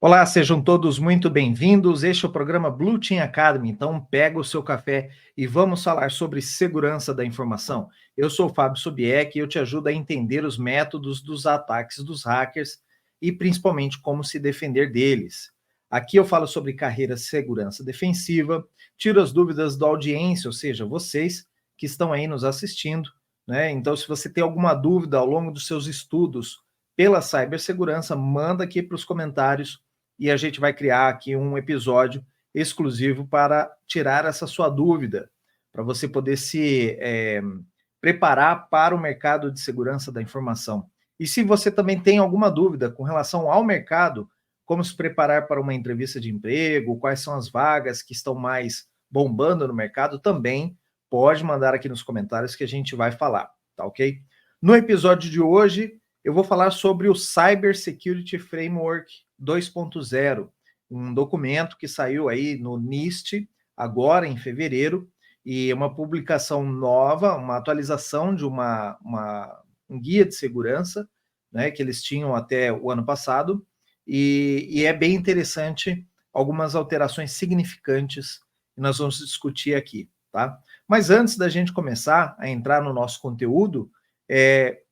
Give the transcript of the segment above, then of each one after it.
Olá, sejam todos muito bem-vindos. Este é o programa Blue Team Academy. Então, pega o seu café e vamos falar sobre segurança da informação. Eu sou o Fábio Sobieck e eu te ajudo a entender os métodos dos ataques dos hackers e principalmente como se defender deles. Aqui eu falo sobre carreira de segurança defensiva, tiro as dúvidas da audiência, ou seja, vocês que estão aí nos assistindo, né? Então, se você tem alguma dúvida ao longo dos seus estudos pela cibersegurança, manda aqui para os comentários e a gente vai criar aqui um episódio exclusivo para tirar essa sua dúvida, para você poder se preparar para o mercado de segurança da informação. E se você também tem alguma dúvida com relação ao mercado, como se preparar para uma entrevista de emprego, quais são as vagas que estão mais bombando no mercado, também pode mandar aqui nos comentários que a gente vai falar, tá ok? No episódio de hoje, eu vou falar sobre o Cyber Security Framework 2.0, um documento que saiu aí no NIST agora em fevereiro, e é uma publicação nova, uma atualização de um guia de segurança, né, que eles tinham até o ano passado, e é bem interessante, algumas alterações significantes que nós vamos discutir aqui, tá? Mas antes da gente começar a entrar no nosso conteúdo,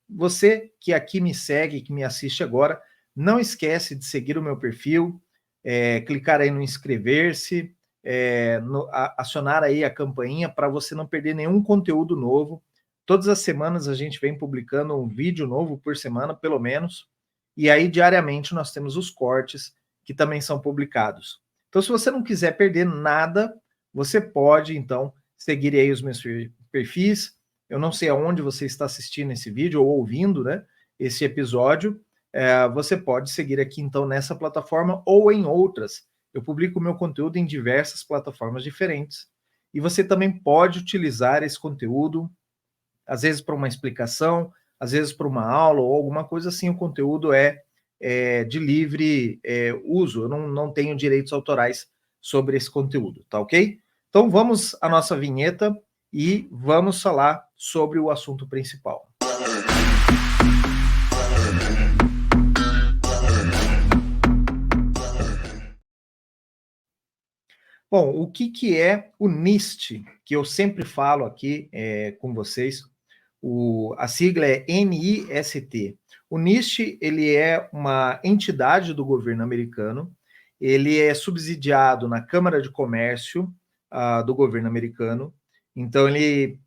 você que aqui me segue, que me assiste agora, não esquece de seguir o meu perfil, clicar aí no inscrever-se, acionar aí a campainha para você não perder nenhum conteúdo novo. Todas as semanas a gente vem publicando um vídeo novo por semana, pelo menos, e aí diariamente nós temos os cortes que também são publicados. Então, se você não quiser perder nada, você pode, então, seguir aí os meus perfis. Eu não sei aonde você está assistindo esse vídeo ou ouvindo, né, esse episódio. Você pode seguir aqui, então, nessa plataforma ou em outras. Eu publico o meu conteúdo em diversas plataformas diferentes. E você também pode utilizar esse conteúdo, às vezes para uma explicação, às vezes para uma aula ou alguma coisa assim. O conteúdo é de livre uso. Eu não tenho direitos autorais sobre esse conteúdo, tá ok? Então, vamos à nossa vinheta e vamos falar sobre o assunto principal. Bom, o que é o NIST, que eu sempre falo aqui com vocês? A sigla é NIST. O NIST, ele é uma entidade do governo americano, ele é subsidiado na Câmara de Comércio do governo americano, então ele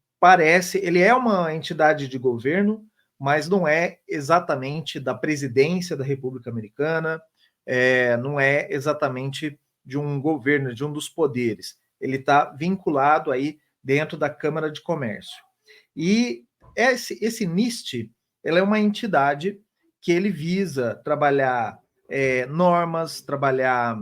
é uma entidade de governo, mas não é exatamente da presidência da República Americana, não é exatamente de um governo, de um dos poderes. Ele está vinculado aí dentro da Câmara de Comércio. E esse NIST, ela é uma entidade que ele visa trabalhar normas, trabalhar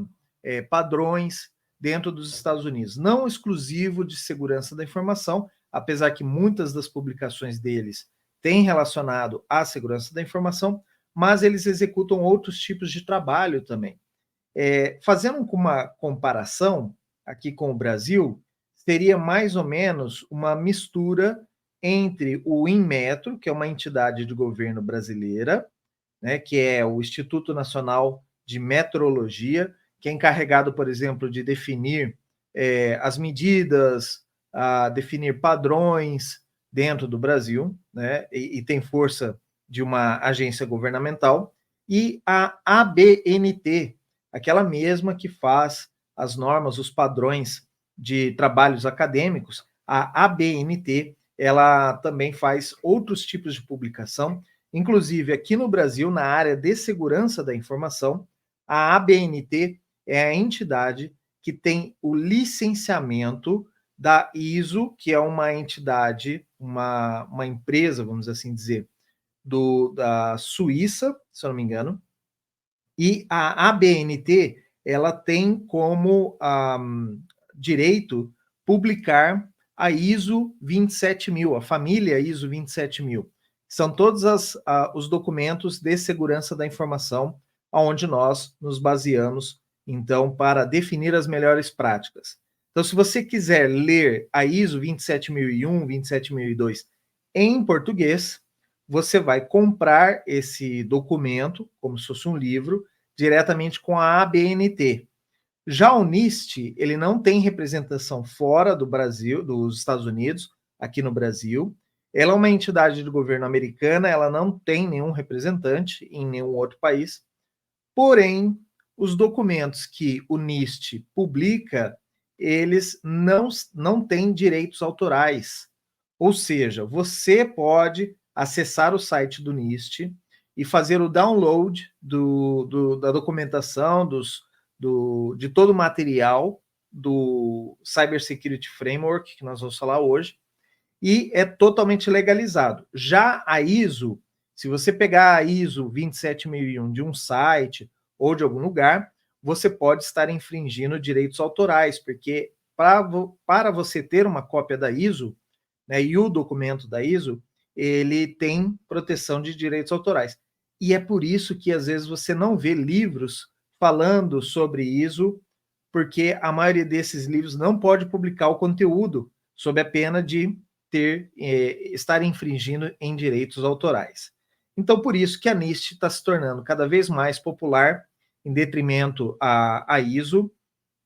padrões dentro dos Estados Unidos, não exclusivo de segurança da informação, apesar que muitas das publicações deles têm relacionado à segurança da informação, mas eles executam outros tipos de trabalho também. Fazendo uma comparação aqui com o Brasil, seria mais ou menos uma mistura entre o Inmetro, que é uma entidade de governo brasileira, né, que é o Instituto Nacional de Metrologia, que é encarregado, por exemplo, de definir as medidas, definir padrões dentro do Brasil, né, e tem força de uma agência governamental, e a ABNT, aquela mesma que faz as normas, os padrões de trabalhos acadêmicos. A ABNT, ela também faz outros tipos de publicação, inclusive aqui no Brasil, na área de segurança da informação, a ABNT é a entidade que tem o licenciamento da ISO, que é uma entidade, uma empresa, vamos assim dizer, da Suíça, se eu não me engano, e a ABNT, ela tem como direito publicar a ISO 27000, a família ISO 27000. São todos os documentos de segurança da informação, onde nós nos baseamos, então, para definir as melhores práticas. Então, se você quiser ler a ISO 27001, 27002 em português, você vai comprar esse documento, como se fosse um livro, diretamente com a ABNT. Já o NIST, ele não tem representação fora do Brasil, dos Estados Unidos, aqui no Brasil. Ela é uma entidade do governo americana, ela não tem nenhum representante em nenhum outro país. Porém, os documentos que o NIST publica, eles não têm direitos autorais. Ou seja, você pode acessar o site do NIST e fazer o download da documentação, de todo o material do Cybersecurity Framework, que nós vamos falar hoje, e é totalmente legalizado. Já a ISO, se você pegar a ISO 27001 de um site ou de algum lugar, você pode estar infringindo direitos autorais, porque para você ter uma cópia da ISO, né, e o documento da ISO, ele tem proteção de direitos autorais. E é por isso que às vezes você não vê livros falando sobre ISO, porque a maioria desses livros não pode publicar o conteúdo sob a pena de estar infringindo em direitos autorais. Então, por isso que a NIST está se tornando cada vez mais popular em detrimento à ISO,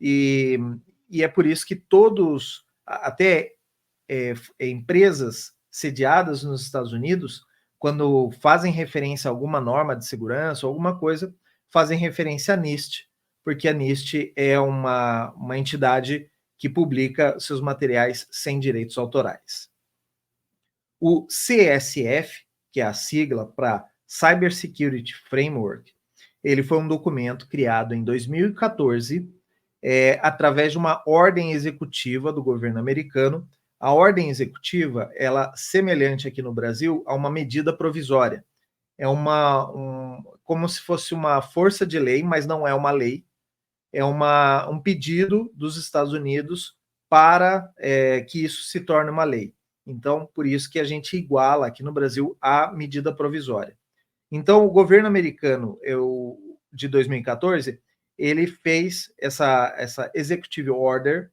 e é por isso que todos, até empresas sediadas nos Estados Unidos, quando fazem referência a alguma norma de segurança, alguma coisa, fazem referência à NIST, porque a NIST é uma entidade que publica seus materiais sem direitos autorais. O CSF, que é a sigla para Cybersecurity Framework, ele foi um documento criado em 2014, através de uma ordem executiva do governo americano. A ordem executiva, ela semelhante aqui no Brasil a uma medida provisória. É como se fosse uma força de lei, mas não é uma lei. É um pedido dos Estados Unidos para que isso se torne uma lei. Então, por isso que a gente iguala aqui no Brasil a medida provisória. Então, o governo americano, de 2014, ele fez essa Executive Order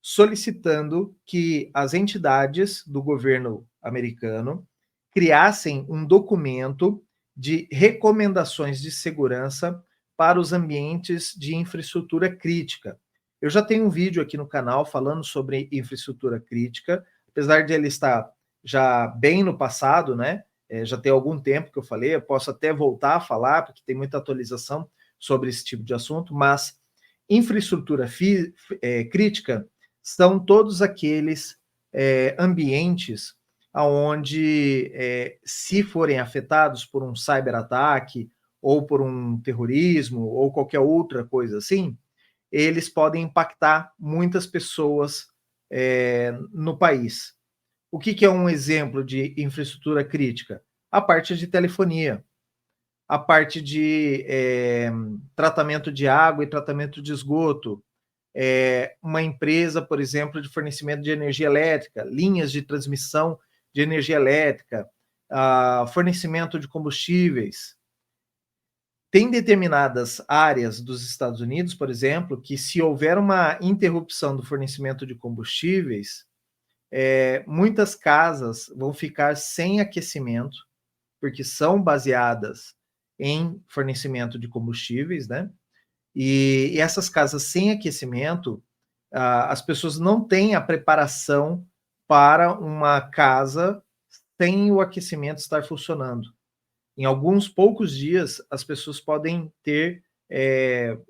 solicitando que as entidades do governo americano criassem um documento de recomendações de segurança para os ambientes de infraestrutura crítica. Eu já tenho um vídeo aqui no canal falando sobre infraestrutura crítica, apesar de ele estar já bem no passado, né? Já tem algum tempo que eu falei, eu posso até voltar a falar, porque tem muita atualização sobre esse tipo de assunto, mas infraestrutura crítica são todos aqueles ambientes onde, se forem afetados por um cyberataque, ou por um terrorismo, ou qualquer outra coisa assim, eles podem impactar muitas pessoas no país. O que é um exemplo de infraestrutura crítica? A parte de telefonia, a parte de tratamento de água e tratamento de esgoto, uma empresa, por exemplo, de fornecimento de energia elétrica, linhas de transmissão de energia elétrica, fornecimento de combustíveis. Tem determinadas áreas dos Estados Unidos, por exemplo, que se houver uma interrupção do fornecimento de combustíveis, muitas casas vão ficar sem aquecimento, porque são baseadas em fornecimento de combustíveis, né? E essas casas sem aquecimento, as pessoas não têm a preparação para uma casa sem o aquecimento estar funcionando. Em alguns poucos dias, as pessoas podem ter,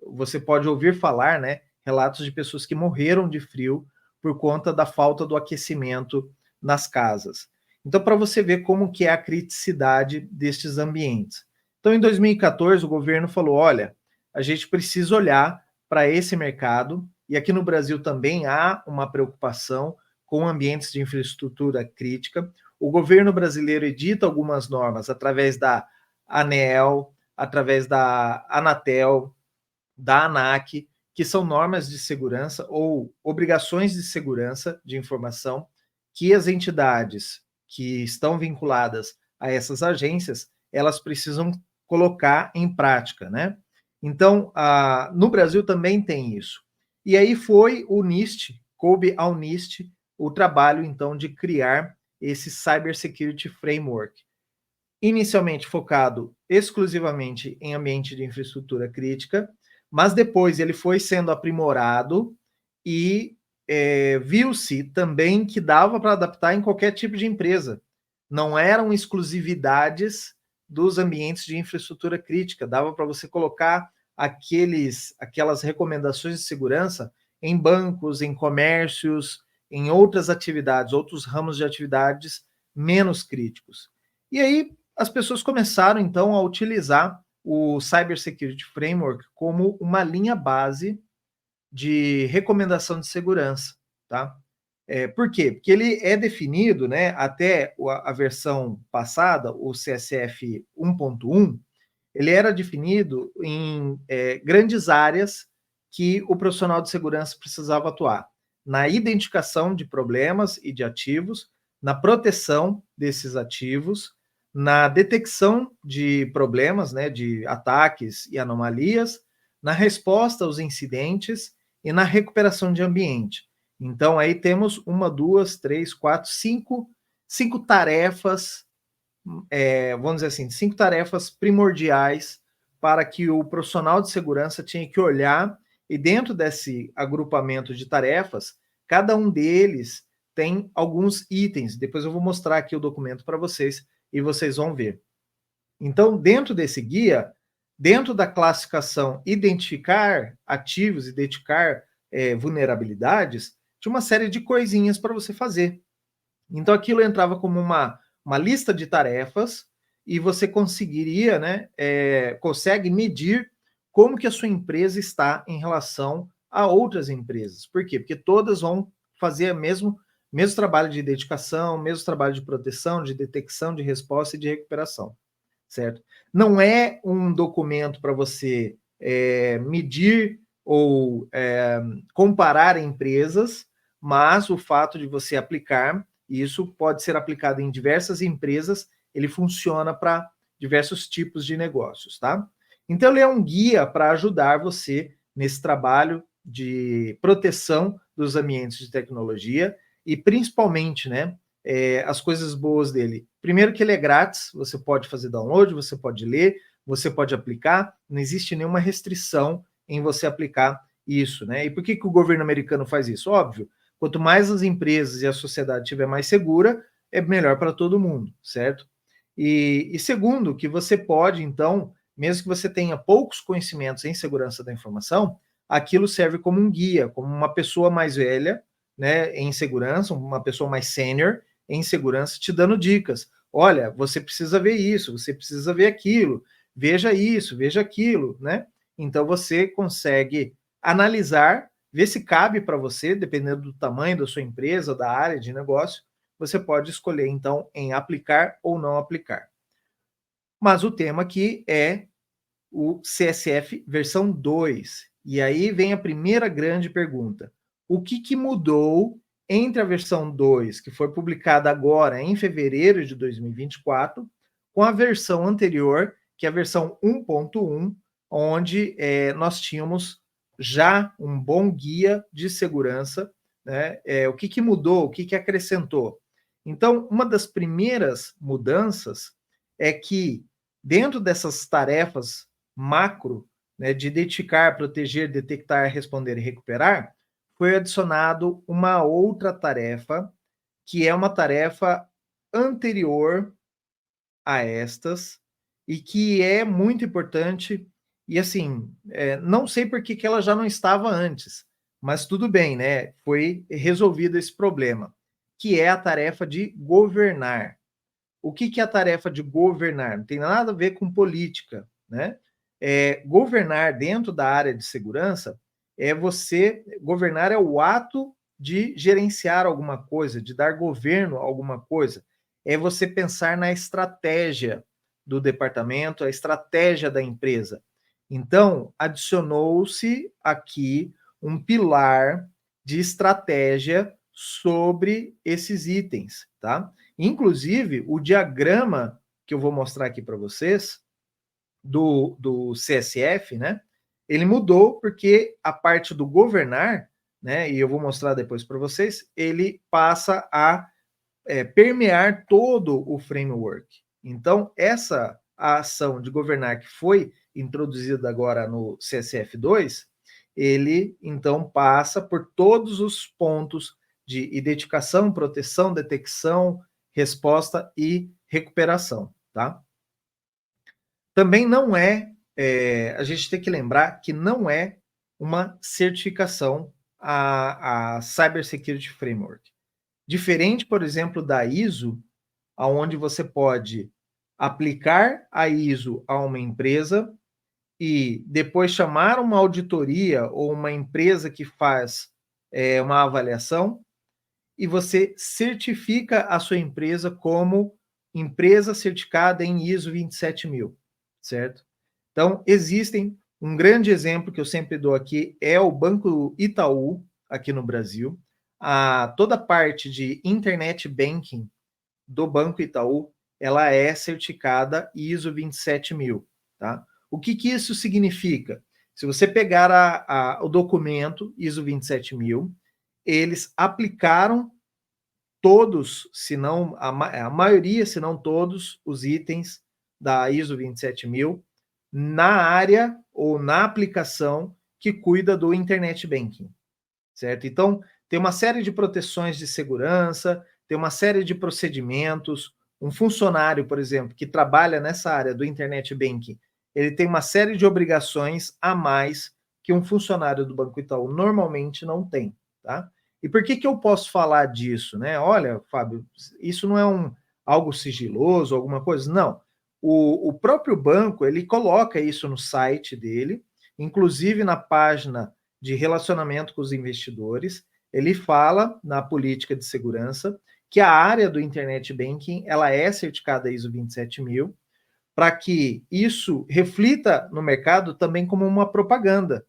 você pode ouvir falar, né, relatos de pessoas que morreram de frio por conta da falta do aquecimento nas casas. Então, para você ver como que é a criticidade destes ambientes. Então, em 2014, o governo falou, olha, a gente precisa olhar para esse mercado, e aqui no Brasil também há uma preocupação com ambientes de infraestrutura crítica. O governo brasileiro edita algumas normas através da ANEEL, através da Anatel, da ANAC, que são normas de segurança ou obrigações de segurança de informação que as entidades que estão vinculadas a essas agências, elas precisam colocar em prática, né? Então, no Brasil também tem isso. E aí foi o NIST, coube ao NIST o trabalho, então, de criar esse Cybersecurity Framework. inicialmente focado exclusivamente em ambiente de infraestrutura crítica, mas depois ele foi sendo aprimorado e viu-se também que dava para adaptar em qualquer tipo de empresa. Não eram exclusividades dos ambientes de infraestrutura crítica, dava para você colocar aquelas recomendações de segurança em bancos, em comércios, em outras atividades, outros ramos de atividades menos críticos. E aí as pessoas começaram então a utilizar o Cybersecurity Framework como uma linha base de recomendação de segurança, tá? Por quê? Porque ele é definido, né, até a versão passada, o CSF 1.1, ele era definido em grandes áreas que o profissional de segurança precisava atuar. Na identificação de problemas e de ativos, na proteção desses ativos, na detecção de problemas, né, de ataques e anomalias, na resposta aos incidentes e na recuperação de ambiente. Então, aí temos uma, duas, três, quatro, cinco tarefas, vamos dizer assim, 5 tarefas primordiais para que o profissional de segurança tinha que olhar, e dentro desse agrupamento de tarefas, cada um deles tem alguns itens. Depois eu vou mostrar aqui o documento para vocês e vocês vão ver. Então, dentro desse guia, dentro da classificação identificar ativos, identificar vulnerabilidades, tinha uma série de coisinhas para você fazer. Então, aquilo entrava como uma lista de tarefas e você conseguiria, né, consegue medir como que a sua empresa está em relação a outras empresas. Por quê? Porque todas vão fazer o mesmo trabalho de dedicação, mesmo trabalho de proteção, de detecção, de resposta e de recuperação, certo? Não é um documento para você medir ou comparar empresas, mas o fato de você aplicar, e isso pode ser aplicado em diversas empresas, ele funciona para diversos tipos de negócios, tá? Então, ele é um guia para ajudar você nesse trabalho de proteção dos ambientes de tecnologia e, principalmente, né, as coisas boas dele. Primeiro que ele é grátis, você pode fazer download, você pode ler, você pode aplicar, não existe nenhuma restrição em você aplicar isso, né? E por que o governo americano faz isso? Óbvio, quanto mais as empresas e a sociedade estiver mais segura, é melhor para todo mundo, certo? E segundo, que você pode, então, mesmo que você tenha poucos conhecimentos em segurança da informação, aquilo serve como um guia, como uma pessoa mais velha, né, em segurança, uma pessoa mais sênior em segurança, te dando dicas. Olha, você precisa ver isso, você precisa ver aquilo, veja isso, veja aquilo, né? Então você consegue analisar, ver se cabe para você, dependendo do tamanho da sua empresa, da área de negócio, você pode escolher então em aplicar ou não aplicar. Mas o tema aqui é o CSF versão 2. E aí vem a primeira grande pergunta. O que mudou entre a versão 2, que foi publicada agora em fevereiro de 2024, com a versão anterior, que é a versão 1.1, onde nós tínhamos já um bom guia de segurança, né? O que mudou, o que acrescentou? Então, uma das primeiras mudanças é que, dentro dessas tarefas macro, né, de identificar, proteger, detectar, responder e recuperar, foi adicionado uma outra tarefa, que é uma tarefa anterior a estas, e que é muito importante, e assim, não sei por que ela já não estava antes, mas tudo bem, né? Foi resolvido esse problema, que é a tarefa de governar. O que é a tarefa de governar? Não tem nada a ver com política, né? Governar dentro da área de segurança governar é o ato de gerenciar alguma coisa, de dar governo a alguma coisa. É você pensar na estratégia do departamento, a estratégia da empresa. Então, adicionou-se aqui um pilar de estratégia sobre esses itens, tá? Inclusive, o diagrama que eu vou mostrar aqui para vocês, do CSF, né? Ele mudou porque a parte do governar, né? E eu vou mostrar depois para vocês, ele passa a permear todo o framework. Então, essa a ação de governar que foi introduzida agora no CSF2, ele então passa por todos os pontos de identificação, proteção, detecção, resposta e recuperação, tá? Também não a gente tem que lembrar que não é uma certificação a Cyber Security Framework. Diferente, por exemplo, da ISO, aonde você pode aplicar a ISO a uma empresa e depois chamar uma auditoria ou uma empresa que faz uma avaliação e você certifica a sua empresa como empresa certificada em ISO 27000, certo? Então, existem um grande exemplo que eu sempre dou aqui é o Banco Itaú, aqui no Brasil. Toda a parte de internet banking do Banco Itaú, ela é certificada ISO 27000, tá? O que que isso significa? Se você pegar o documento ISO 27000, eles aplicaram todos, se não a maioria, se não todos, os itens da ISO 27000 na área ou na aplicação que cuida do Internet Banking, certo? Então, tem uma série de proteções de segurança, tem uma série de procedimentos. Um funcionário, por exemplo, que trabalha nessa área do Internet Banking, ele tem uma série de obrigações a mais que um funcionário do Banco Itaú normalmente não tem, tá? E por que que eu posso falar disso, né? Olha, Fábio, isso não é algo sigiloso, alguma coisa? Não. O próprio banco, ele coloca isso no site dele, inclusive na página de relacionamento com os investidores, ele fala na política de segurança que a área do Internet Banking ela é certificada ISO 27000 para que isso reflita no mercado também como uma propaganda.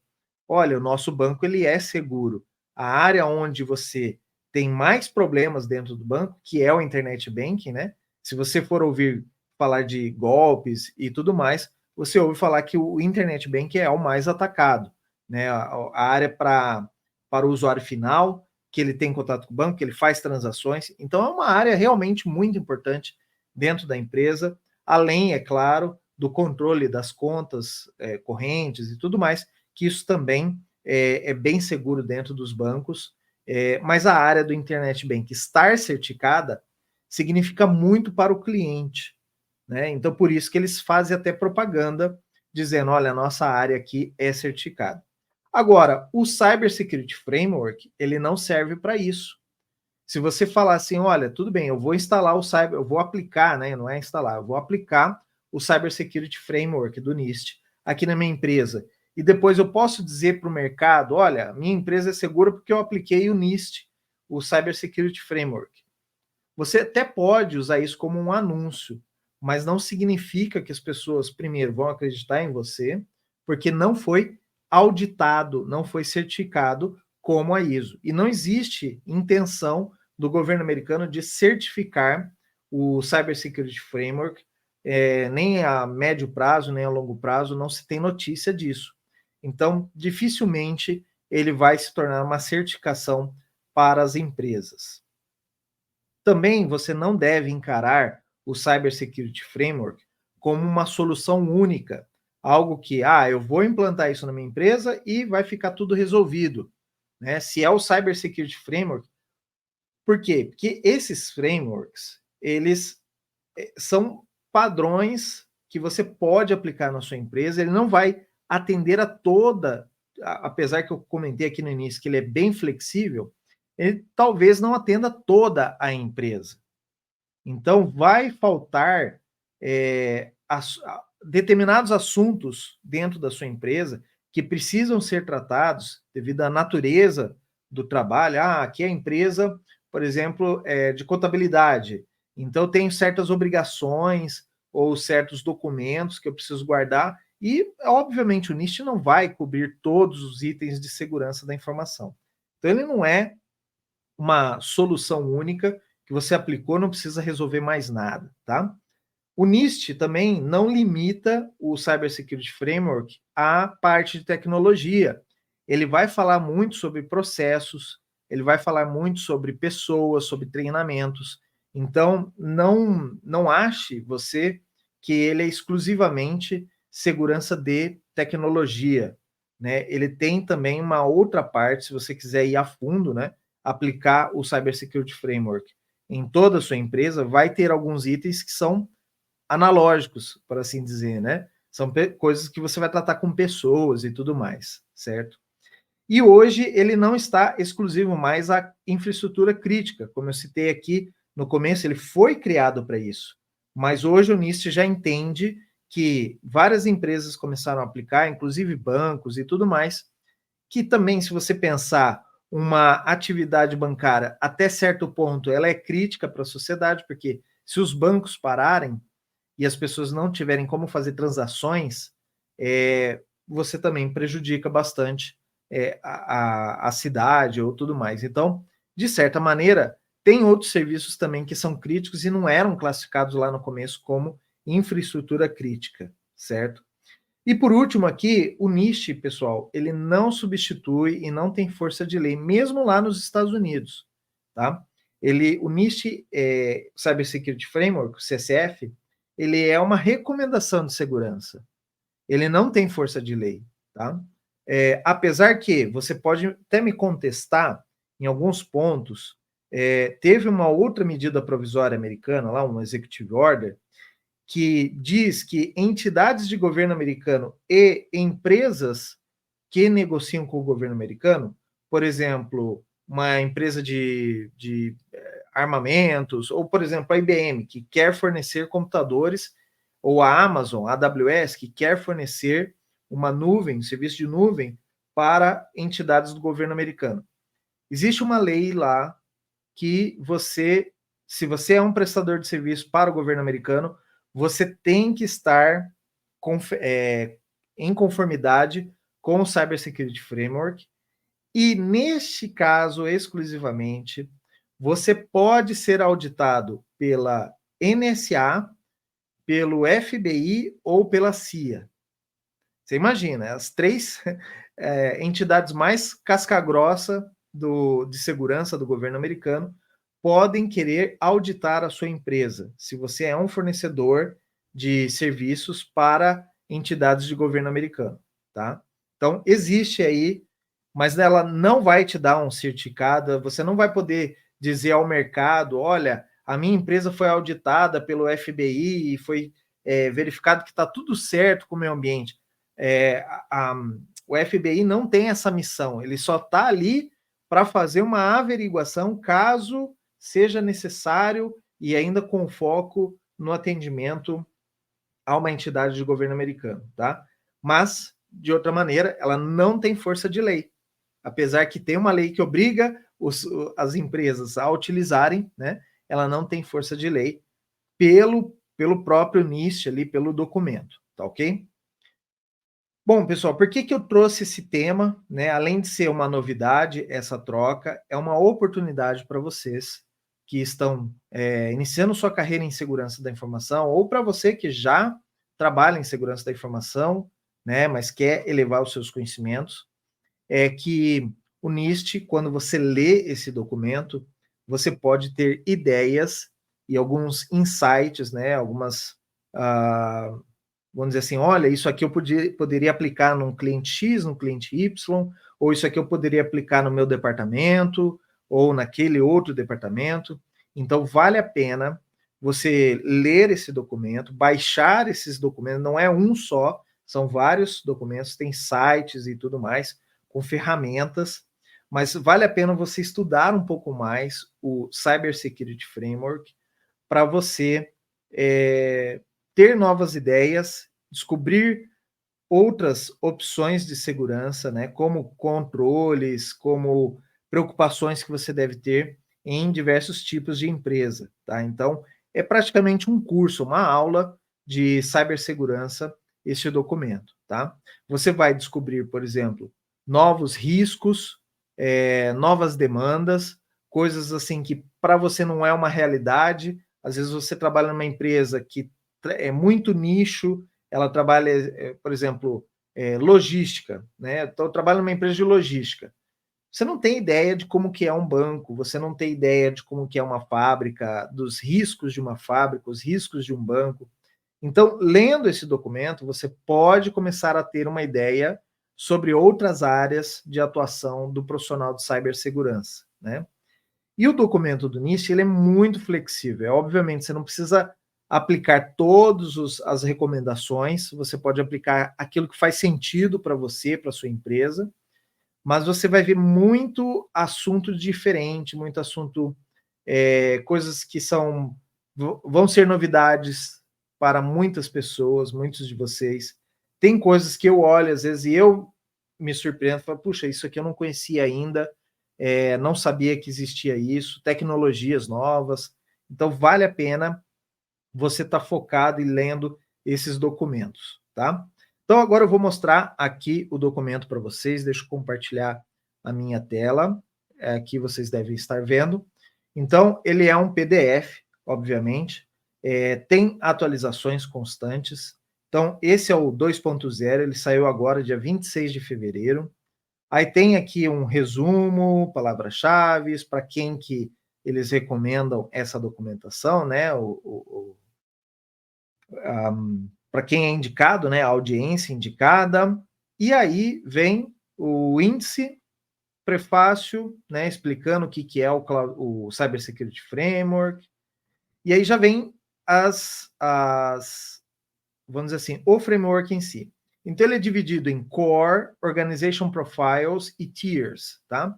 Olha, o nosso banco ele é seguro. A área onde você tem mais problemas dentro do banco, que é o Internet Banking, né? Se você for ouvir falar de golpes e tudo mais, você ouve falar que o Internet Banking é o mais atacado, né? A área para o usuário final, que ele tem contato com o banco, que ele faz transações. Então, é uma área realmente muito importante dentro da empresa, além, é claro, do controle das contas correntes e tudo mais, que isso também é bem seguro dentro dos bancos, mas a área do Internet Bank estar certificada significa muito para o cliente, né? Então, por isso que eles fazem até propaganda dizendo, olha, a nossa área aqui é certificada. Agora, o Cyber Security Framework, ele não serve para isso. Se você falar assim, olha, tudo bem, eu vou instalar o Cyber, eu vou aplicar, né? Não é instalar, eu vou aplicar o Cyber Security Framework do NIST aqui na minha empresa. E depois eu posso dizer para o mercado, olha, minha empresa é segura porque eu apliquei o NIST, o Cyber Security Framework. Você até pode usar isso como um anúncio, mas não significa que as pessoas, primeiro, vão acreditar em você, porque não foi auditado, não foi certificado como a ISO. E não existe intenção do governo americano de certificar o Cyber Security Framework, nem a médio prazo, nem a longo prazo, não se tem notícia disso. Então, dificilmente ele vai se tornar uma certificação para as empresas. Também você não deve encarar o Cyber Security Framework como uma solução única, algo que, eu vou implantar isso na minha empresa e vai ficar tudo resolvido, né? Se é o Cyber Security Framework, por quê? Porque esses frameworks, eles são padrões que você pode aplicar na sua empresa, ele não vai atender a toda, apesar que eu comentei aqui no início que ele é bem flexível, ele talvez não atenda toda a empresa. Então, vai faltar determinados assuntos dentro da sua empresa que precisam ser tratados devido à natureza do trabalho. Aqui é a empresa, por exemplo, de contabilidade. Então, eu tenho certas obrigações ou certos documentos que eu preciso guardar e, obviamente, o NIST não vai cobrir todos os itens de segurança da informação. Então, ele não é uma solução única que você aplicou, não precisa resolver mais nada, tá? O NIST também não limita o Cybersecurity Framework à parte de tecnologia. Ele vai falar muito sobre processos, ele vai falar muito sobre pessoas, sobre treinamentos. Então, não ache você que ele é exclusivamente segurança de tecnologia, né? Ele tem também uma outra parte, se você quiser ir a fundo, né? Aplicar o Cybersecurity Framework em toda a sua empresa, vai ter alguns itens que são analógicos, por assim dizer, né? São coisas que você vai tratar com pessoas e tudo mais, certo? E hoje ele não está exclusivo mais à infraestrutura crítica, como eu citei aqui no começo, ele foi criado para isso. Mas hoje o NIST já entende que várias empresas começaram a aplicar, inclusive bancos e tudo mais, que também, se você pensar uma atividade bancária até certo ponto, ela é crítica para a sociedade, porque se os bancos pararem e as pessoas não tiverem como fazer transações, você também prejudica bastante a cidade ou tudo mais. Então, de certa maneira, tem outros serviços também que são críticos e não eram classificados lá no começo como infraestrutura crítica, certo? E por último aqui, o NIST, pessoal, ele não substitui e não tem força de lei, mesmo lá nos Estados Unidos, tá? O NIST, Cyber Security Framework, o CSF, ele é uma recomendação de segurança. Ele não tem força de lei, tá? Apesar que você pode até me contestar em alguns pontos, teve uma outra medida provisória americana, lá, um executive order, que diz que entidades de governo americano e empresas que negociam com o governo americano, por exemplo, uma empresa de armamentos, ou, por exemplo, a IBM, que quer fornecer computadores, ou a Amazon, a AWS, que quer fornecer uma nuvem, um serviço de nuvem para entidades do governo americano. Existe uma lei lá que se você é um prestador de serviço para o governo americano, você tem que estar em conformidade com o Cybersecurity Framework, e neste caso exclusivamente, você pode ser auditado pela NSA, pelo FBI ou pela CIA. Você imagina, as três entidades mais casca-grossa de segurança do governo americano podem querer auditar a sua empresa, se você é um fornecedor de serviços para entidades de governo americano, tá? Então, existe aí, mas ela não vai te dar um certificado, você não vai poder dizer ao mercado, olha, a minha empresa foi auditada pelo FBI e foi verificado que está tudo certo com o meio ambiente. O FBI não tem essa missão, ele só está ali para fazer uma averiguação caso seja necessário e ainda com foco no atendimento a uma entidade de governo americano, tá? Mas, de outra maneira, ela não tem força de lei, apesar que tem uma lei que obriga as empresas a utilizarem, né? Ela não tem força de lei pelo próprio NIST ali, pelo documento, tá ok? Bom, pessoal, por que eu trouxe esse tema, né? Além de ser uma novidade, essa troca é uma oportunidade para vocês que estão iniciando sua carreira em segurança da informação, ou para você que já trabalha em segurança da informação, né? Mas quer elevar os seus conhecimentos, é que o NIST, quando você lê esse documento, você pode ter ideias e alguns insights, né? Algumas vamos dizer assim, olha, isso aqui eu poderia aplicar num cliente X, num cliente Y, ou isso aqui eu poderia aplicar no meu departamento, ou naquele outro departamento. Então, vale a pena você ler esse documento, baixar esses documentos, não é um só, são vários documentos, tem sites e tudo mais, com ferramentas, mas vale a pena você estudar um pouco mais o Cybersecurity Framework para você ter novas ideias, descobrir outras opções de segurança, né, como controles, como preocupações que você deve ter em diversos tipos de empresa, tá? Então, é praticamente um curso, uma aula de cibersegurança, este documento, tá? Você vai descobrir, por exemplo, novos riscos, novas demandas, coisas assim que para você não é uma realidade. Às vezes você trabalha numa empresa que é muito nicho, ela trabalha, por exemplo, logística, né? Então, eu trabalho numa empresa de logística. você não tem ideia de como que é um banco, você não tem ideia de como que é uma fábrica, dos riscos de uma fábrica, os riscos de um banco. Então, lendo esse documento, você pode começar a ter uma ideia sobre outras áreas de atuação do profissional de cibersegurança, né? E o documento do NIST, ele é muito flexível. Obviamente, você não precisa aplicar todas as recomendações, você pode aplicar aquilo que faz sentido para você, para sua empresa, mas você vai ver muito assunto diferente, muito assunto, coisas que vão ser novidades para muitas pessoas, muitos de vocês. Tem coisas que eu olho, às vezes, e eu me surpreendo, falo, puxa, isso aqui eu não conhecia ainda, não sabia que existia isso, tecnologias novas. Então, vale a pena você estar focado e lendo esses documentos, tá? Então, agora eu vou mostrar aqui o documento para vocês. Deixa eu compartilhar a minha tela. Aqui vocês devem estar vendo. Então, ele é um PDF, obviamente. Tem atualizações constantes. Então, esse é o 2.0, ele saiu agora, dia 26 de fevereiro. Aí tem aqui um resumo, palavras-chave, para quem que eles recomendam essa documentação, né? Para quem é indicado, né? A audiência indicada. E aí vem o índice, prefácio, né? Explicando o que é o Cyber Security Framework. E aí já vem vamos dizer assim, o framework em si. Então, ele é dividido em Core, Organization Profiles e Tiers, tá?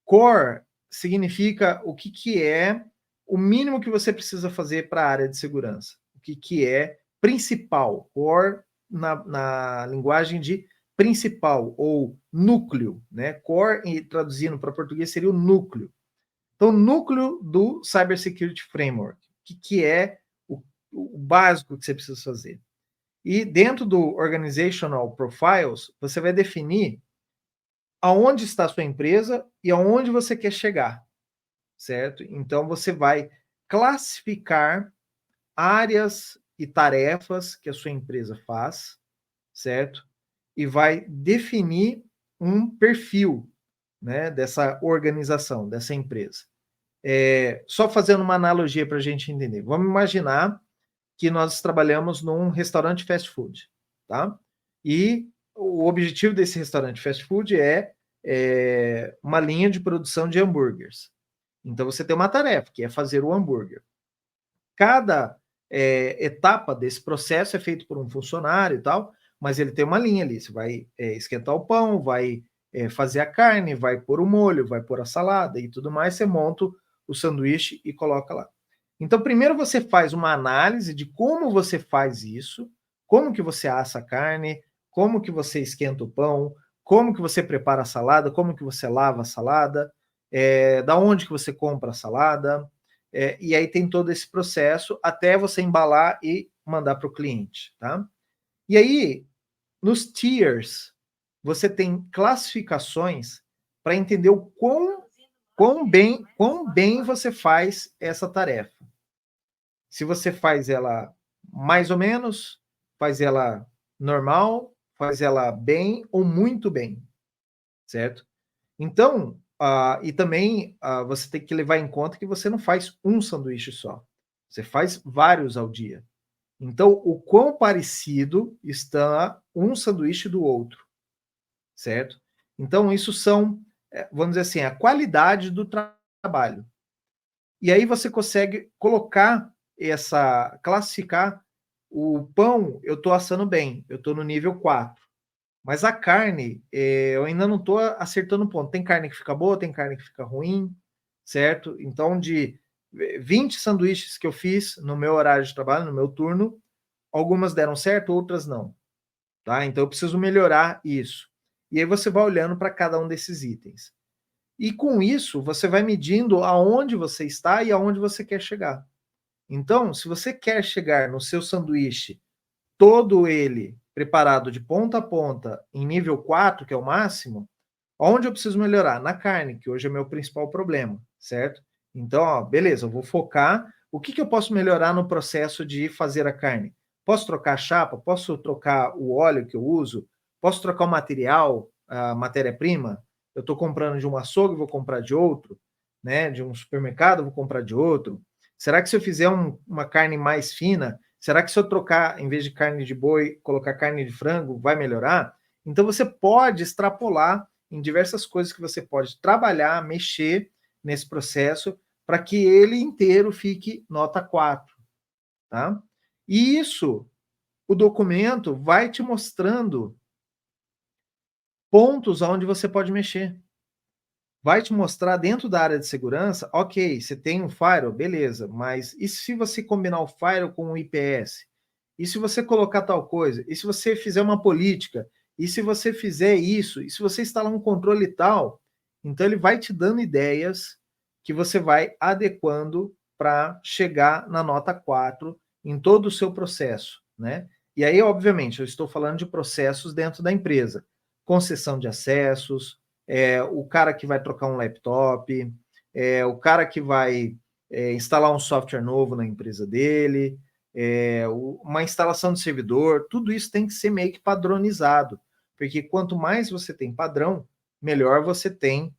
Core significa o que é o mínimo que você precisa fazer para a área de segurança. O que é principal. Core na linguagem de principal ou núcleo, né? Core, traduzindo para português, seria o núcleo. Então, o núcleo do Cybersecurity Framework. O que é o básico que você precisa fazer. E dentro do Organizational Profiles, você vai definir aonde está a sua empresa e aonde você quer chegar, certo? Então, você vai classificar áreas e tarefas que a sua empresa faz, certo? E vai definir um perfil, né, dessa organização, dessa empresa. Só fazendo uma analogia para a gente entender. Vamos imaginar que nós trabalhamos num restaurante fast food, tá? E o objetivo desse restaurante fast food é uma linha de produção de hambúrgueres. Então, você tem uma tarefa, que é fazer o hambúrguer. Cada etapa desse processo é feito por um funcionário e tal, mas ele tem uma linha ali. Você vai esquentar o pão, vai fazer a carne, vai pôr o molho, vai pôr a salada e tudo mais. Você monta o sanduíche e coloca lá. Então, primeiro você faz uma análise de como você faz isso, como que você assa a carne, como que você esquenta o pão, como que você prepara a salada, como que você lava a salada, da onde que você compra a salada, e aí tem todo esse processo até você embalar e mandar para o cliente, tá? E aí, nos tiers, você tem classificações para entender o quão bem você faz essa tarefa. Se você faz ela mais ou menos, faz ela normal, faz ela bem ou muito bem, certo? Então, e também você tem que levar em conta que você não faz um sanduíche só, você faz vários ao dia. Então, o quão parecido está um sanduíche do outro, certo? Então, isso são, vamos dizer assim, a qualidade do trabalho. E aí você consegue classificar o pão, eu estou assando bem, eu estou no nível 4. Mas a carne, eu ainda não estou acertando o ponto. Tem carne que fica boa, tem carne que fica ruim, certo? Então, de 20 sanduíches que eu fiz no meu horário de trabalho, no meu turno, algumas deram certo, outras não. Tá? Então, eu preciso melhorar isso. E aí você vai olhando para cada um desses itens. E com isso, você vai medindo aonde você está e aonde você quer chegar. Então, se você quer chegar no seu sanduíche, todo ele preparado de ponta a ponta, em nível 4, que é o máximo, onde eu preciso melhorar? Na carne, que hoje é o meu principal problema, certo? Então, ó, beleza, eu vou focar. O que eu posso melhorar no processo de fazer a carne? Posso trocar a chapa? Posso trocar o óleo que eu uso? Posso trocar o material, a matéria-prima? eu estou comprando de um açougue, vou comprar de outro, né? De um supermercado, vou comprar de outro. Será que se eu fizer uma carne mais fina, será que se eu trocar, em vez de carne de boi, colocar carne de frango, vai melhorar? Então você pode extrapolar em diversas coisas que você pode trabalhar, mexer nesse processo para que ele inteiro fique nota 4, tá? E isso, o documento vai te mostrando pontos onde você pode mexer. Vai te mostrar dentro da área de segurança, ok, você tem um firewall, beleza, mas e se você combinar o firewall com o IPS? E se você colocar tal coisa? E se você fizer uma política? E se você fizer isso? E se você instalar um controle tal? Então ele vai te dando ideias que você vai adequando para chegar na nota 4 em todo o seu processo, né? E aí, obviamente, eu estou falando de processos dentro da empresa, concessão de acessos, o cara que vai trocar um laptop, o cara que vai instalar um software novo na empresa dele, uma instalação de servidor, tudo isso tem que ser meio que padronizado, porque quanto mais você tem padrão, melhor você tem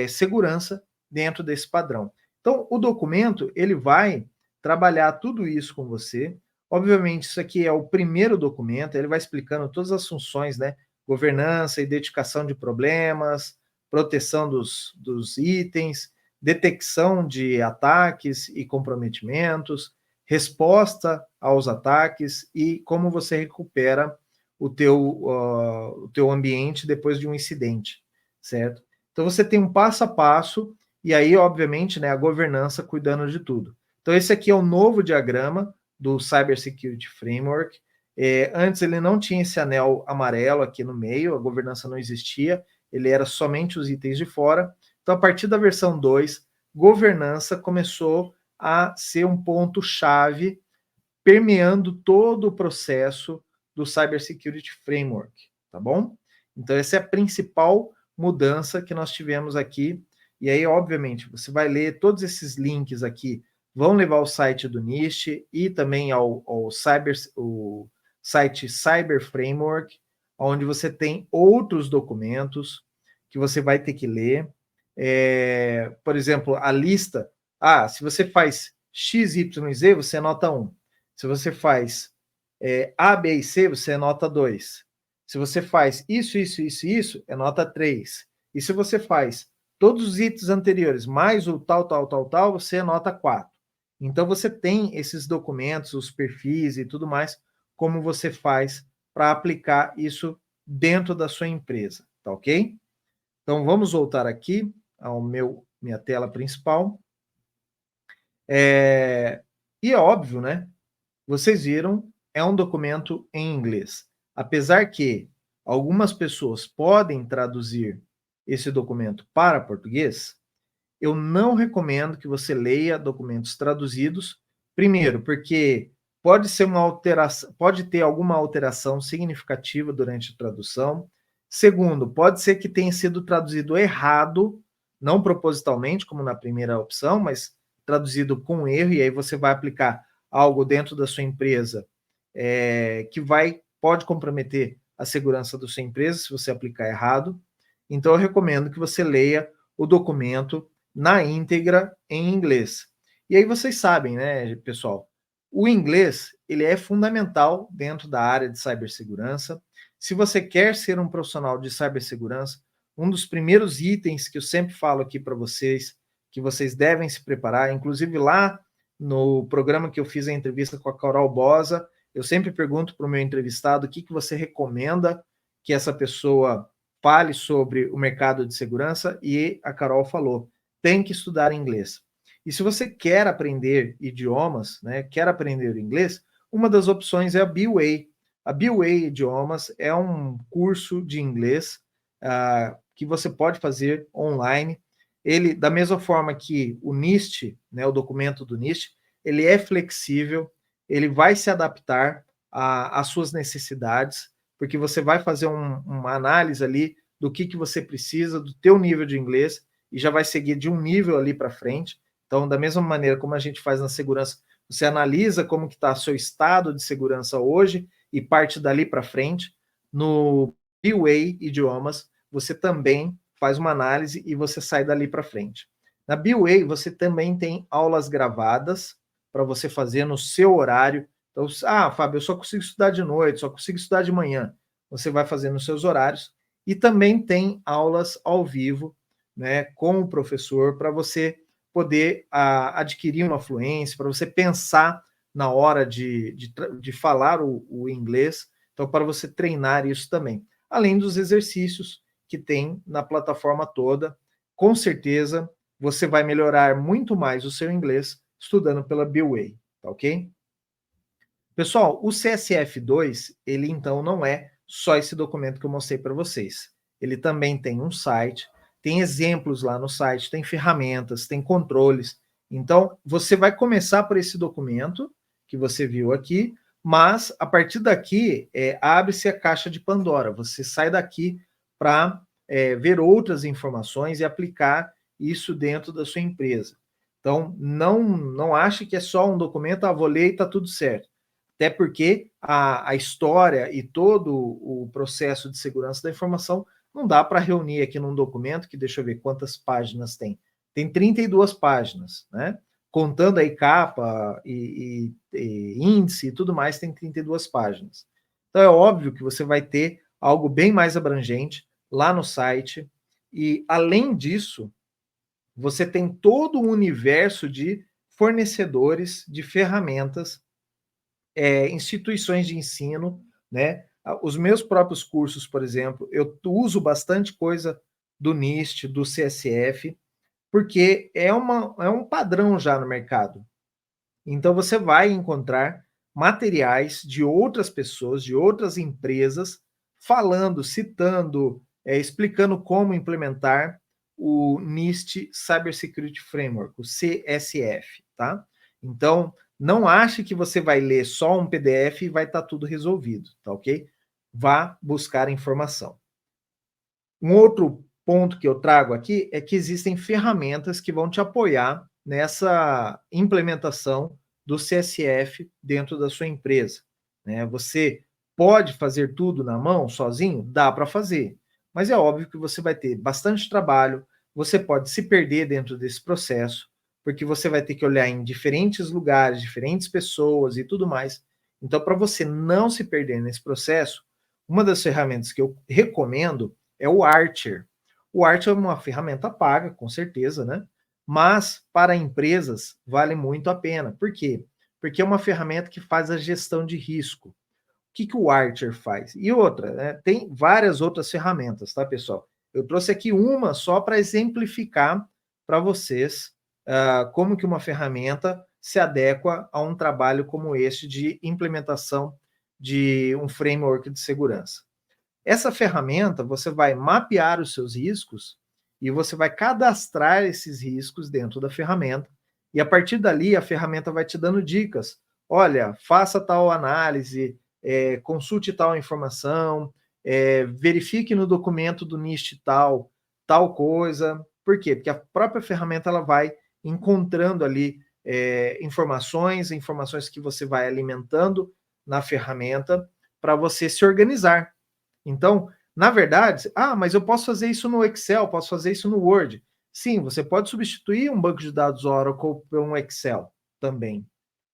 segurança dentro desse padrão. Então, o documento, ele vai trabalhar tudo isso com você. Obviamente, isso aqui é o primeiro documento, ele vai explicando todas as funções, né? Governança, identificação de problemas, proteção dos itens, detecção de ataques e comprometimentos, resposta aos ataques e como você recupera o teu ambiente depois de um incidente, certo? Então você tem um passo a passo e aí, obviamente, né, a governança cuidando de tudo. Então esse aqui é o novo diagrama do Cyber Security Framework. Antes ele não tinha esse anel amarelo aqui no meio, a governança não existia, ele era somente os itens de fora. Então, a partir da versão 2, governança começou a ser um ponto-chave permeando todo o processo do Cyber Security Framework, tá bom? Então, essa é a principal mudança que nós tivemos aqui. E aí, obviamente, você vai ler todos esses links aqui, vão levar ao site do NIST e também ao o site Cyber Framework, onde você tem outros documentos que você vai ter que ler. Por exemplo, a lista. Se você faz X, Y, Z, você anota 1. Se você faz A, B e C, você é nota 2. Se você faz isso, é nota 3. E se você faz todos os itens anteriores, mais o tal, você é nota 4. Então, você tem esses documentos, os perfis e tudo mais, como você faz para aplicar isso dentro da sua empresa, tá ok? Então, vamos voltar aqui ao minha tela principal. E é óbvio, né? Vocês viram, é um documento em inglês. Apesar que algumas pessoas podem traduzir esse documento para português, eu não recomendo que você leia documentos traduzidos. Primeiro, porque pode ser uma alteração, pode ter alguma alteração significativa durante a tradução. Segundo, pode ser que tenha sido traduzido errado, não propositalmente, como na primeira opção, mas traduzido com erro, e aí você vai aplicar algo dentro da sua empresa que pode comprometer a segurança da sua empresa se você aplicar errado. Então, eu recomendo que você leia o documento na íntegra em inglês. E aí vocês sabem, né, pessoal? O inglês, ele é fundamental dentro da área de cibersegurança. Se você quer ser um profissional de cibersegurança, um dos primeiros itens que eu sempre falo aqui para vocês, que vocês devem se preparar, inclusive lá no programa que eu fiz a entrevista com a Carol Bosa, eu sempre pergunto para o meu entrevistado o que você recomenda que essa pessoa fale sobre o mercado de segurança, e a Carol falou, tem que estudar inglês. E se você quer aprender idiomas, né, quer aprender inglês, uma das opções é a B-Way. A B-Way Idiomas é um curso de inglês que você pode fazer online. Ele, da mesma forma que o NIST, né, o documento do NIST, ele é flexível, ele vai se adaptar às suas necessidades, porque você vai fazer uma análise ali do que você precisa, do teu nível de inglês, e já vai seguir de um nível ali para frente. Então, da mesma maneira como a gente faz na segurança, você analisa como que está o seu estado de segurança hoje e parte dali para frente. No B-Way Idiomas, você também faz uma análise e você sai dali para frente. Na BeWay, você também tem aulas gravadas para você fazer no seu horário. Então, Fábio, eu só consigo estudar de noite, só consigo estudar de manhã. Você vai fazer nos seus horários. E também tem aulas ao vivo, né, com o professor, para você poder adquirir uma fluência, para você pensar na hora de falar o inglês. Então, para você treinar isso também. Além dos exercícios que tem na plataforma toda, com certeza você vai melhorar muito mais o seu inglês estudando pela BeWay, tá ok? Pessoal, o CSF2, ele então não é só esse documento que eu mostrei para vocês. Ele também tem um site, tem exemplos lá no site, tem ferramentas, tem controles. Então, você vai começar por esse documento que você viu aqui, mas a partir daqui, abre-se a caixa de Pandora. Você sai daqui para ver outras informações e aplicar isso dentro da sua empresa. Então, não ache que é só um documento, vou ler e está tudo certo. Até porque a história e todo o processo de segurança da informação não dá para reunir aqui num documento que, deixa eu ver quantas páginas tem. Tem 32 páginas, né? Contando aí capa e índice e tudo mais, tem 32 páginas. Então é óbvio que você vai ter algo bem mais abrangente lá no site. E, além disso, você tem todo o universo de fornecedores de ferramentas, instituições de ensino, né? Os meus próprios cursos, por exemplo, eu uso bastante coisa do NIST, do CSF, porque é um padrão já no mercado. Então, você vai encontrar materiais de outras pessoas, de outras empresas, falando, citando, explicando como implementar o NIST Cybersecurity Framework, o CSF, tá? Então, não ache que você vai ler só um PDF e vai estar tudo resolvido, tá ok? Vá buscar informação. Um outro ponto que eu trago aqui é que existem ferramentas que vão te apoiar nessa implementação do CSF dentro da sua empresa, né? Você pode fazer tudo na mão, sozinho? Dá para fazer, mas é óbvio que você vai ter bastante trabalho, você pode se perder dentro desse processo, porque você vai ter que olhar em diferentes lugares, diferentes pessoas e tudo mais. Então, para você não se perder nesse processo, uma das ferramentas que eu recomendo é o Archer. O Archer é uma ferramenta paga, com certeza, né? Mas para empresas vale muito a pena. Por quê? Porque é uma ferramenta que faz a gestão de risco. O que o Archer faz? E outra, né? Tem várias outras ferramentas, tá, pessoal? Eu trouxe aqui uma só para exemplificar para vocês como que uma ferramenta se adequa a um trabalho como este de implementação de um framework de segurança. Essa ferramenta, você vai mapear os seus riscos e você vai cadastrar esses riscos dentro da ferramenta. E a partir dali, a ferramenta vai te dando dicas. Olha, faça tal análise, consulte tal informação, verifique no documento do NIST tal coisa. Por quê? Porque a própria ferramenta ela vai encontrando ali informações que você vai alimentando na ferramenta para você se organizar. Então, na verdade, mas eu posso fazer isso no Excel, posso fazer isso no Word. Sim, você pode substituir um banco de dados Oracle por um Excel também,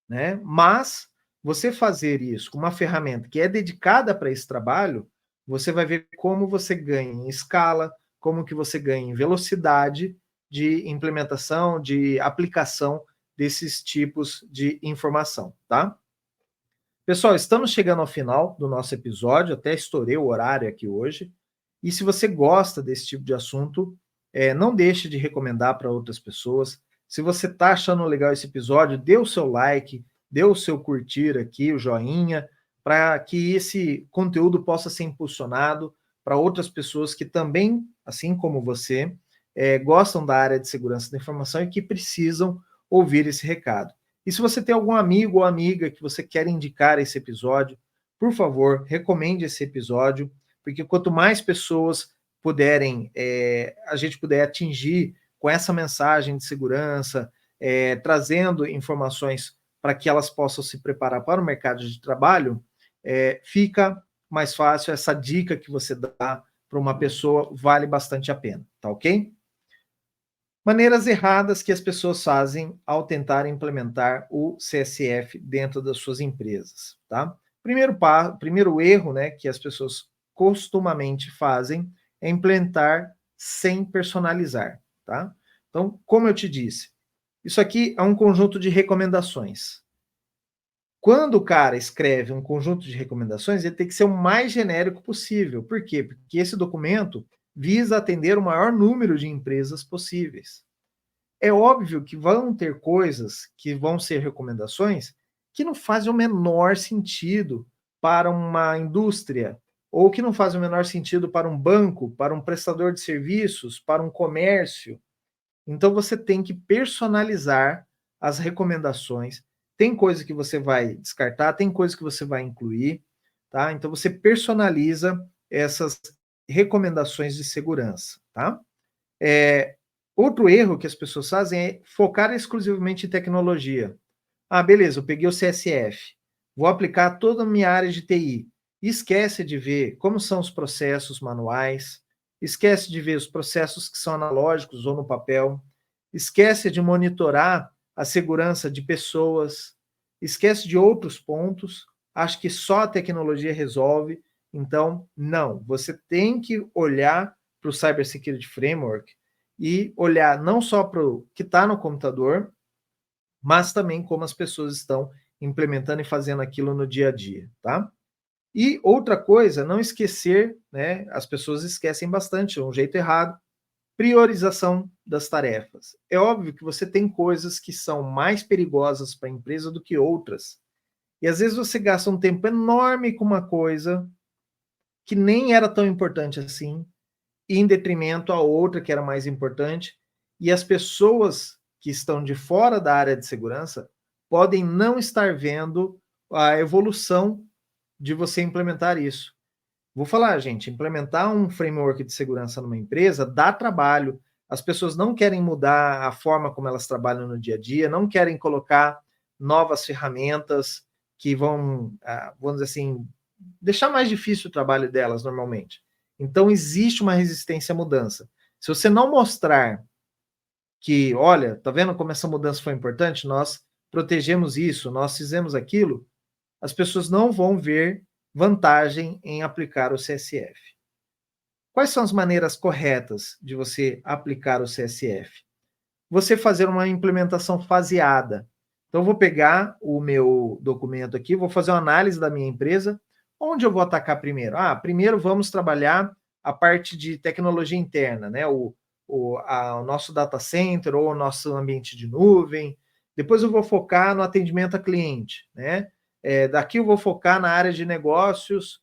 né? Mas você fazer isso com uma ferramenta que é dedicada para esse trabalho, você vai ver como você ganha em escala, como que você ganha em velocidade de implementação, de aplicação desses tipos de informação, tá? Pessoal, estamos chegando ao final do nosso episódio, até estourei o horário aqui hoje. E se você gosta desse tipo de assunto, não deixe de recomendar para outras pessoas. Se você está achando legal esse episódio, dê o seu like, dê o seu curtir aqui, o joinha, para que esse conteúdo possa ser impulsionado para outras pessoas que também, assim como você, gostam da área de segurança da informação e que precisam ouvir esse recado. E se você tem algum amigo ou amiga que você quer indicar esse episódio, por favor, recomende esse episódio, porque quanto mais pessoas puderem, a gente puder atingir com essa mensagem de segurança, trazendo informações para que elas possam se preparar para o mercado de trabalho, fica mais fácil essa dica que você dá para uma pessoa vale bastante a pena, tá ok? Maneiras erradas que as pessoas fazem ao tentar implementar o CSF dentro das suas empresas, tá? Primeiro erro, né, que as pessoas costumamente fazem é implementar sem personalizar, tá? Então, como eu te disse, isso aqui é um conjunto de recomendações. Quando o cara escreve um conjunto de recomendações, ele tem que ser o mais genérico possível. Por quê? Porque esse documento visa atender o maior número de empresas possíveis. É óbvio que vão ter coisas que vão ser recomendações que não fazem o menor sentido para uma indústria, ou que não fazem o menor sentido para um banco, para um prestador de serviços, para um comércio. Então você tem que personalizar as recomendações. Tem coisa que você vai descartar, tem coisa que você vai incluir, tá? Então você personaliza essas recomendações de segurança, tá? Outro erro que as pessoas fazem é focar exclusivamente em tecnologia. Ah, beleza, eu peguei o CSF, vou aplicar toda a minha área de TI. Esquece de ver como são os processos manuais, esquece de ver os processos que são analógicos ou no papel, esquece de monitorar a segurança de pessoas, esquece de outros pontos, acha que só a tecnologia resolve. Então, não, você tem que olhar para o Cyber Security Framework e olhar não só para o que está no computador, mas também como as pessoas estão implementando e fazendo aquilo no dia a dia, tá? E outra coisa, não esquecer, né? As pessoas esquecem bastante, é um jeito errado, priorização das tarefas. É óbvio que você tem coisas que são mais perigosas para a empresa do que outras. E às vezes você gasta um tempo enorme com uma coisa que nem era tão importante assim, em detrimento a outra que era mais importante, e as pessoas que estão de fora da área de segurança podem não estar vendo a evolução de você implementar isso. Vou falar, gente, implementar um framework de segurança numa empresa dá trabalho. As pessoas não querem mudar a forma como elas trabalham no dia a dia, não querem colocar novas ferramentas que vão, vamos dizer assim, deixar mais difícil o trabalho delas normalmente. Então, existe uma resistência à mudança. Se você não mostrar que, olha, tá vendo como essa mudança foi importante? Nós protegemos isso, nós fizemos aquilo, as pessoas não vão ver vantagem em aplicar o CSF. Quais são as maneiras corretas de você aplicar o CSF? Você fazer uma implementação faseada. Então, eu vou pegar o meu documento aqui, vou fazer uma análise da minha empresa. Onde eu vou atacar primeiro? Primeiro vamos trabalhar a parte de tecnologia interna, né? O nosso data center ou o nosso ambiente de nuvem. Depois eu vou focar no atendimento a cliente, né? Daqui eu vou focar na área de negócios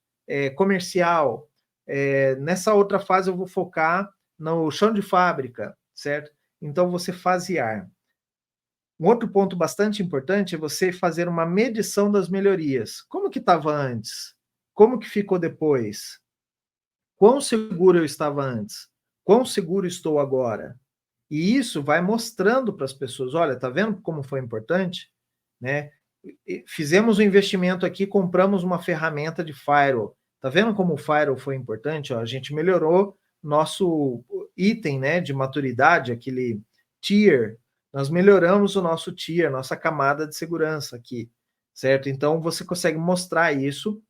comercial. Nessa outra fase eu vou focar no chão de fábrica, certo? Então, você fasear. Um outro ponto bastante importante é você fazer uma medição das melhorias. Como que estava antes? Como que ficou depois? Quão seguro eu estava antes? Quão seguro estou agora? E isso vai mostrando para as pessoas, olha, tá vendo como foi importante? Né? Fizemos um investimento aqui, compramos uma ferramenta de firewall. Tá vendo como o firewall foi importante? Ó, a gente melhorou nosso item, né, de maturidade, aquele tier. Nós melhoramos o nosso tier, nossa camada de segurança aqui, certo? Então você consegue mostrar isso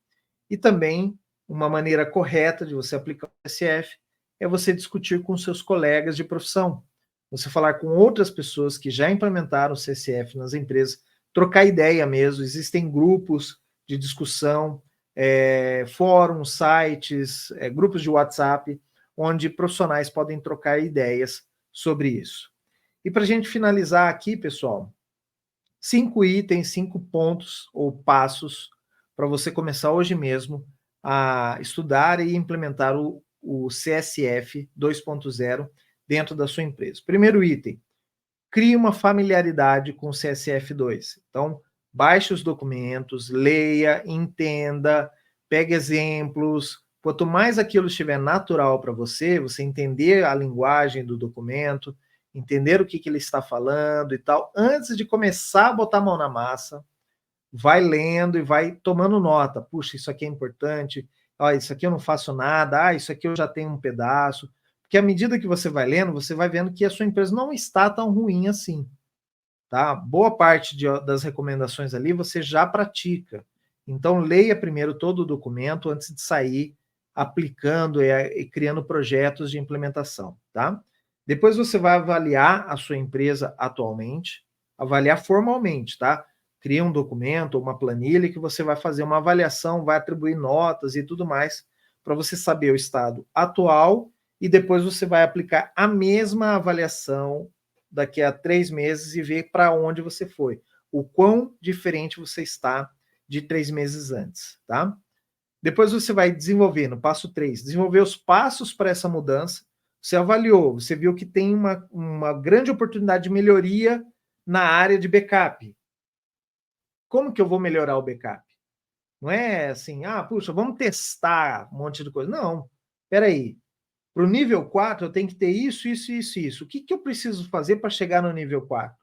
e também uma maneira correta de você aplicar o SF é você discutir com seus colegas de profissão. Você falar com outras pessoas que já implementaram o CSF nas empresas, trocar ideia mesmo. Existem grupos de discussão, fóruns, sites, grupos de WhatsApp, onde profissionais podem trocar ideias sobre isso. E para a gente finalizar aqui, pessoal, 5 itens, 5 pontos ou passos para você começar hoje mesmo a estudar e implementar o CSF 2.0 dentro da sua empresa. Primeiro item, crie uma familiaridade com o CSF2. Então, baixe os documentos, leia, entenda, pegue exemplos. Quanto mais aquilo estiver natural para você, você entender a linguagem do documento, entender o que ele está falando e tal, antes de começar a botar a mão na massa, vai lendo e vai tomando nota. Puxa, isso aqui é importante, ó, isso aqui eu não faço nada, isso aqui eu já tenho um pedaço. Porque à medida que você vai lendo, você vai vendo que a sua empresa não está tão ruim assim, tá? Boa parte das recomendações ali você já pratica. Então, leia primeiro todo o documento antes de sair aplicando e criando projetos de implementação, tá? Depois você vai avaliar a sua empresa atualmente, avaliar formalmente, tá? Cria um documento, uma planilha que você vai fazer uma avaliação, vai atribuir notas e tudo mais, para você saber o estado atual e depois você vai aplicar a mesma avaliação daqui a 3 meses e ver para onde você foi, o quão diferente você está de 3 meses antes, tá? Depois você vai desenvolver, no passo 3, desenvolver os passos para essa mudança. Você avaliou, você viu que tem uma grande oportunidade de melhoria na área de backup. Como que eu vou melhorar o backup? Não é assim, puxa, vamos testar um monte de coisa. Não, espera aí. Para o nível 4, eu tenho que ter isso, isso, isso, isso. O que eu preciso fazer para chegar no nível 4?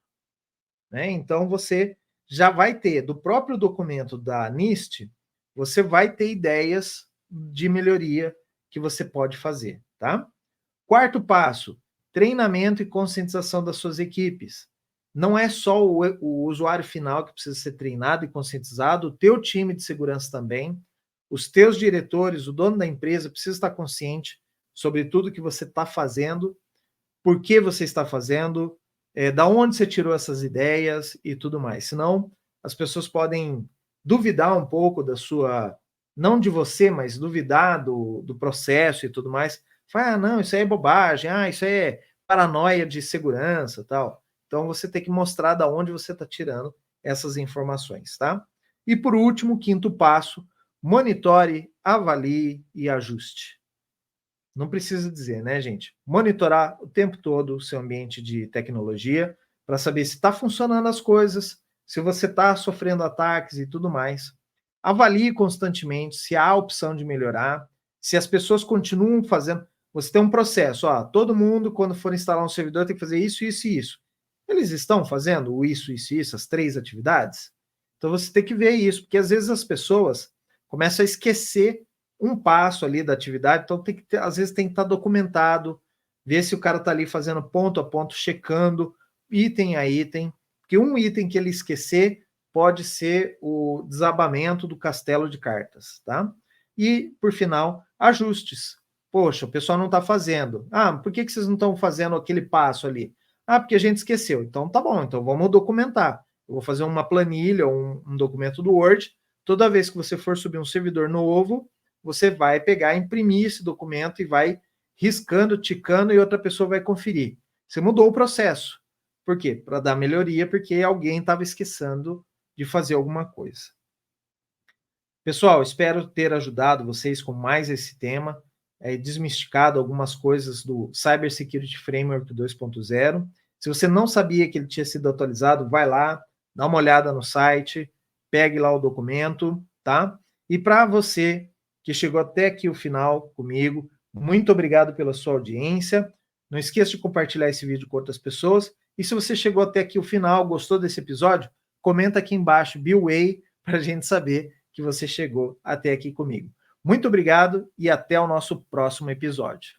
Né? Então, você já vai ter, do próprio documento da NIST, você vai ter ideias de melhoria que você pode fazer, tá? Quarto passo, treinamento e conscientização das suas equipes. Não é só o usuário final que precisa ser treinado e conscientizado, o teu time de segurança também, os teus diretores, o dono da empresa precisa estar consciente sobre tudo que você está fazendo, por que você está fazendo, da onde você tirou essas ideias e tudo mais. Senão, as pessoas podem duvidar um pouco da sua, não de você, mas duvidar do processo e tudo mais. Fala, não, isso aí é bobagem, isso aí é paranoia de segurança, tal. Então, você tem que mostrar da onde você está tirando essas informações, tá? E por último, quinto passo, monitore, avalie e ajuste. Não precisa dizer, né, gente? Monitorar o tempo todo o seu ambiente de tecnologia para saber se está funcionando as coisas, se você está sofrendo ataques e tudo mais. Avalie constantemente se há opção de melhorar, se as pessoas continuam fazendo. Você tem um processo, todo mundo, quando for instalar um servidor, tem que fazer isso, isso e isso. Eles estão fazendo o isso, isso, as 3 atividades? Então você tem que ver isso, porque às vezes as pessoas começam a esquecer um passo ali da atividade, então tem que ter, às vezes tem que estar documentado, ver se o cara está ali fazendo ponto a ponto, checando item a item, porque um item que ele esquecer pode ser o desabamento do castelo de cartas, tá? E, por final, ajustes. Poxa, o pessoal não está fazendo. Por que vocês não estão fazendo aquele passo ali? Porque a gente esqueceu. Então, tá bom, então vamos documentar. Eu vou fazer uma planilha, um documento do Word. Toda vez que você for subir um servidor novo, você vai pegar, imprimir esse documento e vai riscando, ticando e outra pessoa vai conferir. Você mudou o processo. Por quê? Para dar melhoria, porque alguém estava esquecendo de fazer alguma coisa. Pessoal, espero ter ajudado vocês com mais esse tema, desmistificado algumas coisas do Cyber Security Framework 2.0. Se você não sabia que ele tinha sido atualizado, vai lá, dá uma olhada no site, pegue lá o documento, tá? E para você que chegou até aqui o final comigo, muito obrigado pela sua audiência. Não esqueça de compartilhar esse vídeo com outras pessoas. E se você chegou até aqui o final, gostou desse episódio, comenta aqui embaixo, Bill para a gente saber que você chegou até aqui comigo. Muito obrigado e até o nosso próximo episódio.